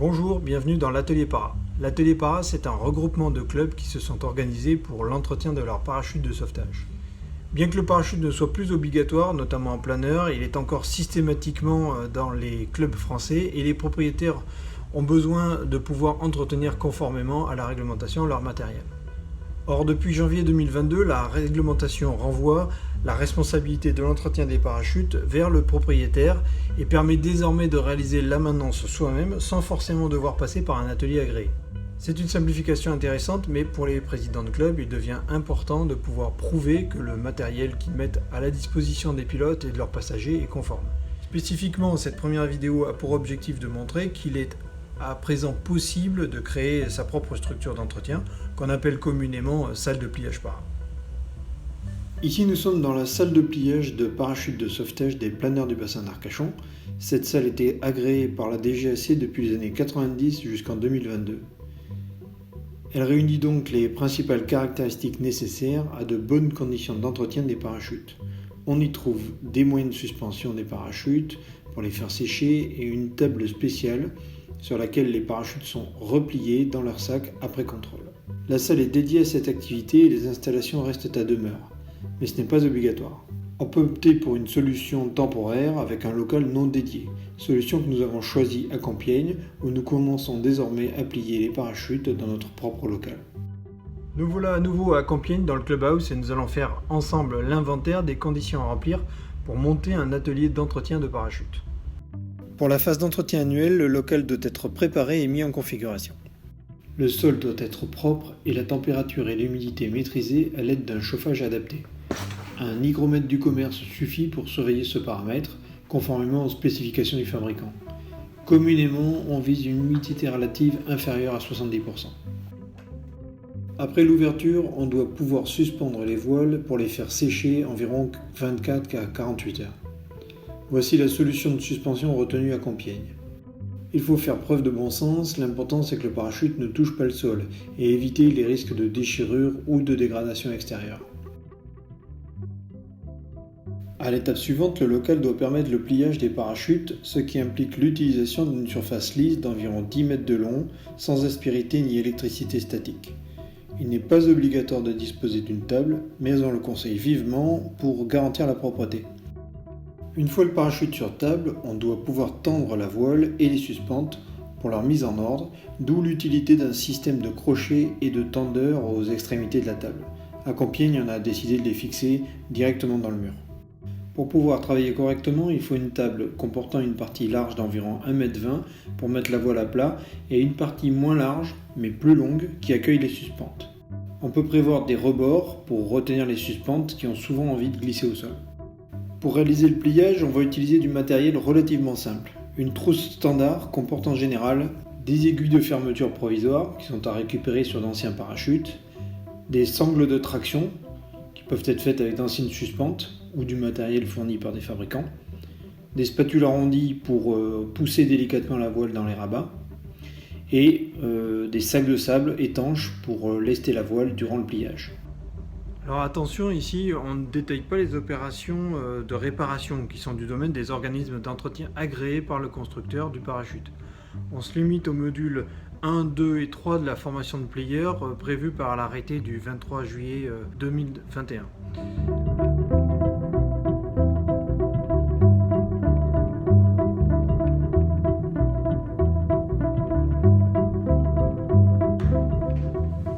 Bonjour, bienvenue dans l'Atelier Para. L'Atelier Para, c'est un regroupement de clubs qui se sont organisés pour l'entretien de leur parachute de sauvetage. Bien que le parachute ne soit plus obligatoire, notamment en planeur, il est encore systématiquement dans les clubs français et les propriétaires ont besoin de pouvoir entretenir conformément à la réglementation leur matériel. Or, depuis janvier 2022, la réglementation renvoie la responsabilité de l'entretien des parachutes vers le propriétaire et permet désormais de réaliser la maintenance soi-même sans forcément devoir passer par un atelier agréé. C'est une simplification intéressante, mais pour les présidents de club, il devient important de pouvoir prouver que le matériel qu'ils mettent à la disposition des pilotes et de leurs passagers est conforme. Spécifiquement, cette première vidéo a pour objectif de montrer qu'il est à présent possible de créer sa propre structure d'entretien, qu'on appelle communément salle de pliage para. Ici nous sommes dans la salle de pliage de parachutes de sauvetage des planeurs du bassin d'Arcachon. Cette salle était agréée par la DGAC depuis les années 90 jusqu'en 2022. Elle réunit donc les principales caractéristiques nécessaires à de bonnes conditions d'entretien des parachutes. On y trouve des moyens de suspension des parachutes pour les faire sécher et une table spéciale sur laquelle les parachutes sont repliés dans leur sac après contrôle. La salle est dédiée à cette activité et les installations restent à demeure, mais ce n'est pas obligatoire. On peut opter pour une solution temporaire avec un local non dédié, solution que nous avons choisie à Compiègne où nous commençons désormais à plier les parachutes dans notre propre local. Nous voilà à nouveau à Compiègne dans le clubhouse et nous allons faire ensemble l'inventaire des conditions à remplir pour monter un atelier d'entretien de parachutes. Pour la phase d'entretien annuel, le local doit être préparé et mis en configuration. Le sol doit être propre et la température et l'humidité maîtrisées à l'aide d'un chauffage adapté. Un hygromètre du commerce suffit pour surveiller ce paramètre, conformément aux spécifications du fabricant. Communément, on vise une humidité relative inférieure à 70%. Après l'ouverture, on doit pouvoir suspendre les voiles pour les faire sécher environ 24 à 48 heures. Voici la solution de suspension retenue à Compiègne. Il faut faire preuve de bon sens, l'important c'est que le parachute ne touche pas le sol et éviter les risques de déchirure ou de dégradation extérieure. À l'étape suivante, le local doit permettre le pliage des parachutes, ce qui implique l'utilisation d'une surface lisse d'environ 10 mètres de long, sans aspérité ni électricité statique. Il n'est pas obligatoire de disposer d'une table, mais on le conseille vivement pour garantir la propreté. Une fois le parachute sur table, on doit pouvoir tendre la voile et les suspentes pour leur mise en ordre, d'où l'utilité d'un système de crochets et de tendeurs aux extrémités de la table. À Compiègne, on a décidé de les fixer directement dans le mur. Pour pouvoir travailler correctement, il faut une table comportant une partie large d'environ 1,20 m pour mettre la voile à plat et une partie moins large, mais plus longue, qui accueille les suspentes. On peut prévoir des rebords pour retenir les suspentes qui ont souvent envie de glisser au sol. Pour réaliser le pliage, on va utiliser du matériel relativement simple. Une trousse standard comporte en général des aiguilles de fermeture provisoires qui sont à récupérer sur d'anciens parachutes, des sangles de traction qui peuvent être faites avec d'anciennes suspentes ou du matériel fourni par des fabricants, des spatules arrondies pour pousser délicatement la voile dans les rabats et des sacs de sable étanches pour lester la voile durant le pliage. Alors attention, ici on ne détaille pas les opérations de réparation qui sont du domaine des organismes d'entretien agréés par le constructeur du parachute. On se limite aux modules 1, 2 et 3 de la formation de plieur prévue par l'arrêté du 23 juillet 2021.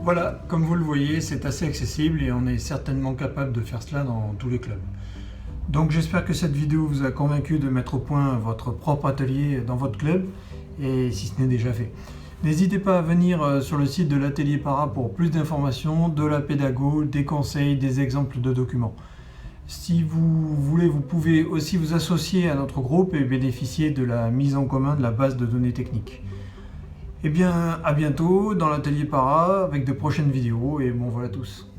Voilà, comme vous le voyez, c'est assez accessible et on est certainement capable de faire cela dans tous les clubs. Donc j'espère que cette vidéo vous a convaincu de mettre au point votre propre atelier dans votre club, et si ce n'est déjà fait. N'hésitez pas à venir sur le site de l'Atelier Para pour plus d'informations, de la pédago, des conseils, des exemples de documents. Si vous voulez, vous pouvez aussi vous associer à notre groupe et bénéficier de la mise en commun de la base de données techniques. Eh bien, à bientôt dans l'Atelier Para avec de prochaines vidéos et bon vol à tous.